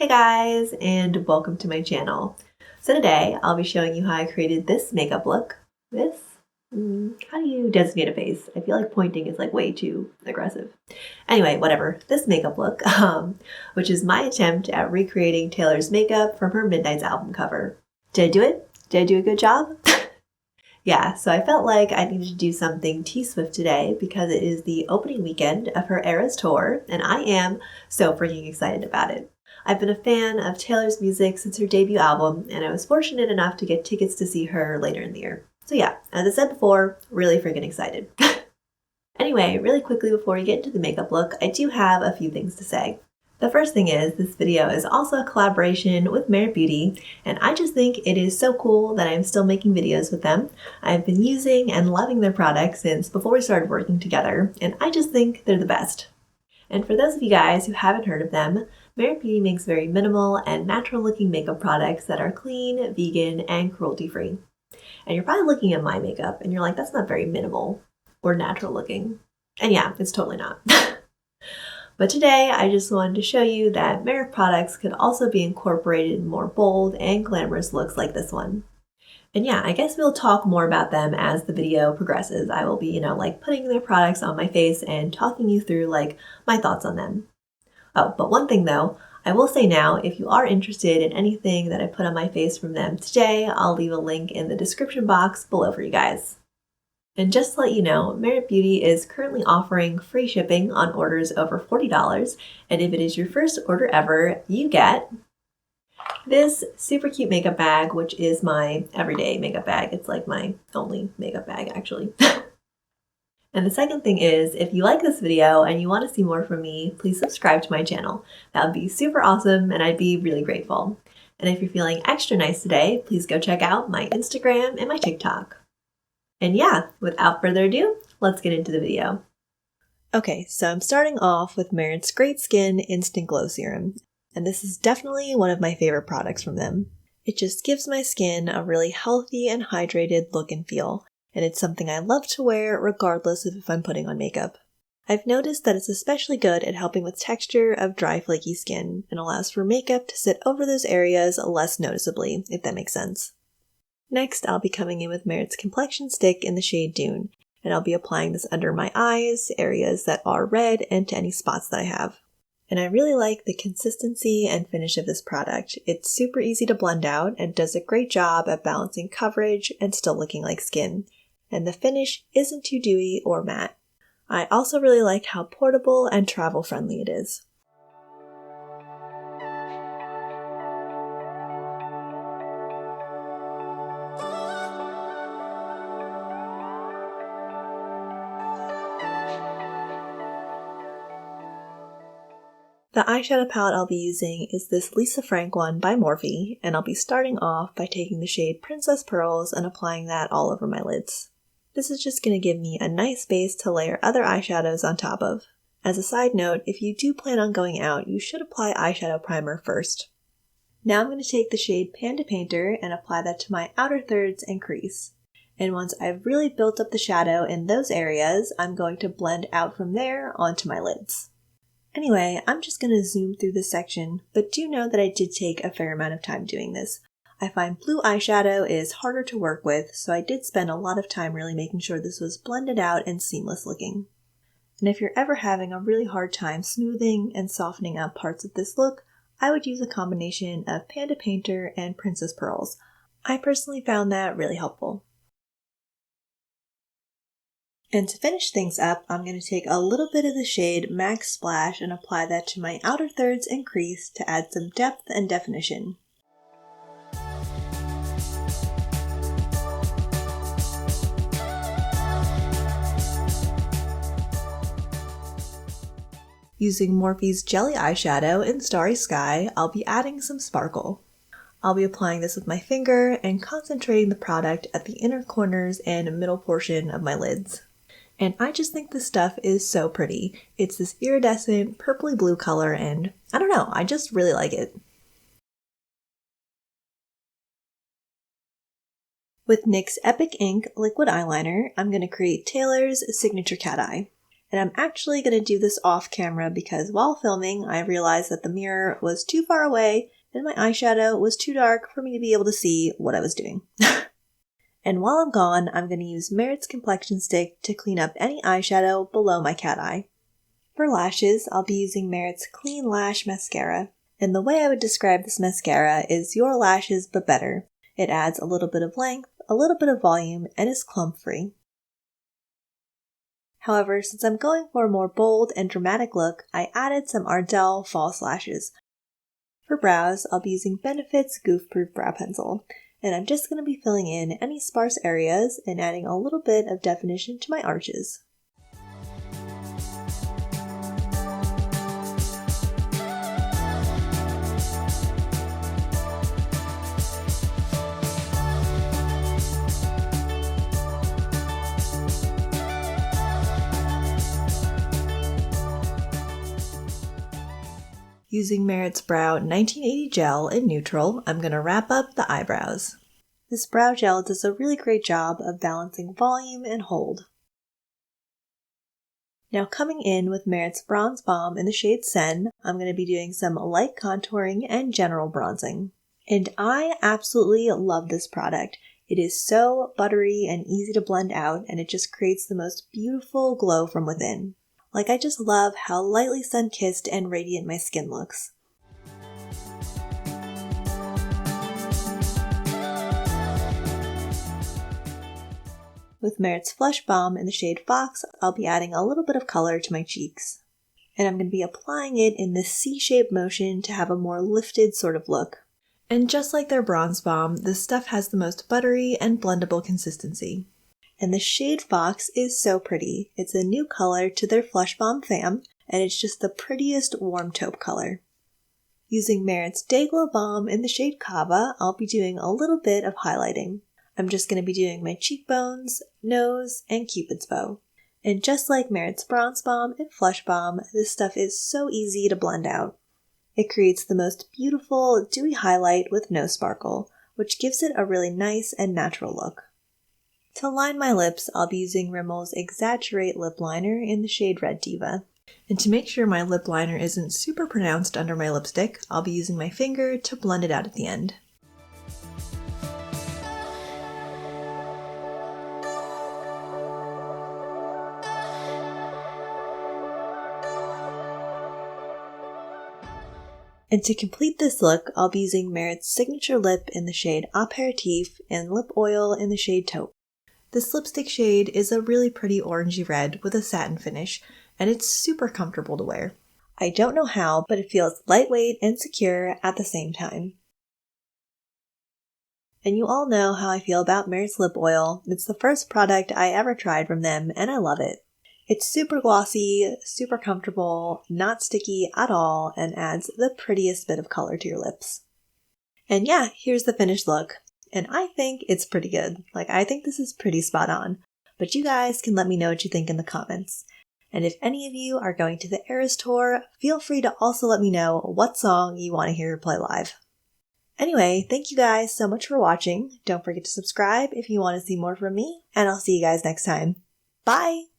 Hey guys, and welcome to my channel. So today I'll be showing you how I created this makeup look. How do you designate a face? I feel like pointing is like way too aggressive. Anyway, whatever, this makeup look, which is my attempt at recreating Taylor's makeup from her Midnight's album cover. Did I do it? Did I do a good job? Yeah, so I felt like I needed to do something T-Swift today because it is the opening weekend of her Eras tour, and I am so freaking excited about it. I've been a fan of Taylor's music since her debut album, and I was fortunate enough to get tickets to see her later in the year. So yeah, as I said before, really freaking excited. Anyway, really quickly before we get into the makeup look, I do have a few things to say. The first thing is, this video is also a collaboration with Merit Beauty, and I just think it is so cool that I'm still making videos with them. I've been using and loving their products since before we started working together, and I just think they're the best. And for those of you guys who haven't heard of them, Merit Beauty makes very minimal and natural looking makeup products that are clean, vegan, and cruelty free. And you're probably looking at my makeup and you're like, that's not very minimal or natural looking. And yeah, it's totally not. But today I just wanted to show you that Merit products could also be incorporated in more bold and glamorous looks like this one. And yeah, I guess we'll talk more about them as the video progresses. I will be, putting their products on my face and talking you through my thoughts on them. Oh, but one thing though, I will say now, if you are interested in anything that I put on my face from them today, I'll leave a link in the description box below for you guys. And just to let you know, Merit Beauty is currently offering free shipping on orders over $40, and if it is your first order ever, you get this super cute makeup bag, which is my everyday makeup bag. It's like my only makeup bag, actually. And the second thing is, if you like this video and you want to see more from me, please subscribe to my channel. That would be super awesome, and I'd be really grateful. And if you're feeling extra nice today, please go check out my Instagram and my TikTok. And yeah, without further ado, let's get into the video. Okay, so I'm starting off with Merit's Great Skin Instant Glow Serum, and this is definitely one of my favorite products from them. It just gives my skin a really healthy and hydrated look and feel, and it's something I love to wear regardless of if I'm putting on makeup. I've noticed that it's especially good at helping with texture of dry, flaky skin, and allows for makeup to sit over those areas less noticeably, if that makes sense. Next, I'll be coming in with Merit's Complexion Stick in the shade Dune, and I'll be applying this under my eyes, areas that are red, and to any spots that I have. And I really like the consistency and finish of this product. It's super easy to blend out and does a great job at balancing coverage and still looking like skin. And the finish isn't too dewy or matte. I also really like how portable and travel friendly it is. The eyeshadow palette I'll be using is this Lisa Frank one by Morphe, and I'll be starting off by taking the shade Princess Pearls and applying that all over my lids. This is just going to give me a nice base to layer other eyeshadows on top of. As a side note, if you do plan on going out, you should apply eyeshadow primer first. Now I'm going to take the shade Panda Painter and apply that to my outer thirds and crease. And once I've really built up the shadow in those areas, I'm going to blend out from there onto my lids. Anyway, I'm just going to zoom through this section, but do know that I did take a fair amount of time doing this. I find blue eyeshadow is harder to work with, so I did spend a lot of time really making sure this was blended out and seamless looking. And if you're ever having a really hard time smoothing and softening up parts of this look, I would use a combination of Panda Painter and Princess Pearls. I personally found that really helpful. And to finish things up, I'm going to take a little bit of the shade Max Splash and apply that to my outer thirds and crease to add some depth and definition. Using Morphe's Jelly Eyeshadow in Starry Sky, I'll be adding some sparkle. I'll be applying this with my finger and concentrating the product at the inner corners and middle portion of my lids. And I just think this stuff is so pretty. It's this iridescent purpley blue color, and I don't know, I just really like it. With NYX's Epic Ink liquid eyeliner, I'm going to create Taylor's signature cat eye. And I'm actually going to do this off camera because while filming, I realized that the mirror was too far away and my eyeshadow was too dark for me to be able to see what I was doing. And while I'm gone, I'm going to use Merit's complexion stick to clean up any eyeshadow below my cat eye. For lashes, I'll be using Merit's Clean Lash Mascara. And the way I would describe this mascara is your lashes but better. It adds a little bit of length, a little bit of volume, and is clump-free. However, since I'm going for a more bold and dramatic look, I added some Ardell false lashes. For brows, I'll be using Benefit's Goof Proof Brow Pencil, and I'm just going to be filling in any sparse areas and adding a little bit of definition to my arches. Using Merit's Brow 1980 Gel in Neutral, I'm going to wrap up the eyebrows. This brow gel does a really great job of balancing volume and hold. Now coming in with Merit's Bronze Balm in the shade Sen, I'm going to be doing some light contouring and general bronzing. And I absolutely love this product. It is so buttery and easy to blend out, and it just creates the most beautiful glow from within. Like, I just love how lightly sun-kissed and radiant my skin looks. With Merit's Flush Balm in the shade Fox, I'll be adding a little bit of color to my cheeks. And I'm going to be applying it in this C-shaped motion to have a more lifted sort of look. And just like their Bronze Balm, this stuff has the most buttery and blendable consistency. And the shade Fox is so pretty. It's a new color to their Flush Balm fam, and it's just the prettiest warm taupe color. Using Merit's Day Glow Balm in the shade Kava, I'll be doing a little bit of highlighting. I'm just going to be doing my cheekbones, nose, and Cupid's bow. And just like Merit's Bronze Balm and Flush Balm, this stuff is so easy to blend out. It creates the most beautiful, dewy highlight with no sparkle, which gives it a really nice and natural look. To line my lips, I'll be using Rimmel's Exaggerate Lip Liner in the shade Red Diva. And to make sure my lip liner isn't super pronounced under my lipstick, I'll be using my finger to blend it out at the end. And to complete this look, I'll be using Merit's Signature Lip in the shade Aperitif and Lip Oil in the shade Taupe. This lipstick shade is a really pretty orangey red with a satin finish, and it's super comfortable to wear. I don't know how, but it feels lightweight and secure at the same time. And you all know how I feel about Merit's Lip Oil. It's the first product I ever tried from them, and I love it. It's super glossy, super comfortable, not sticky at all, and adds the prettiest bit of color to your lips. And yeah, here's the finished look. And I think it's pretty good. I think this is pretty spot on. But you guys can let me know what you think in the comments. And if any of you are going to the Eras Tour, feel free to also let me know what song you want to hear play live. Anyway, thank you guys so much for watching. Don't forget to subscribe if you want to see more from me, and I'll see you guys next time. Bye!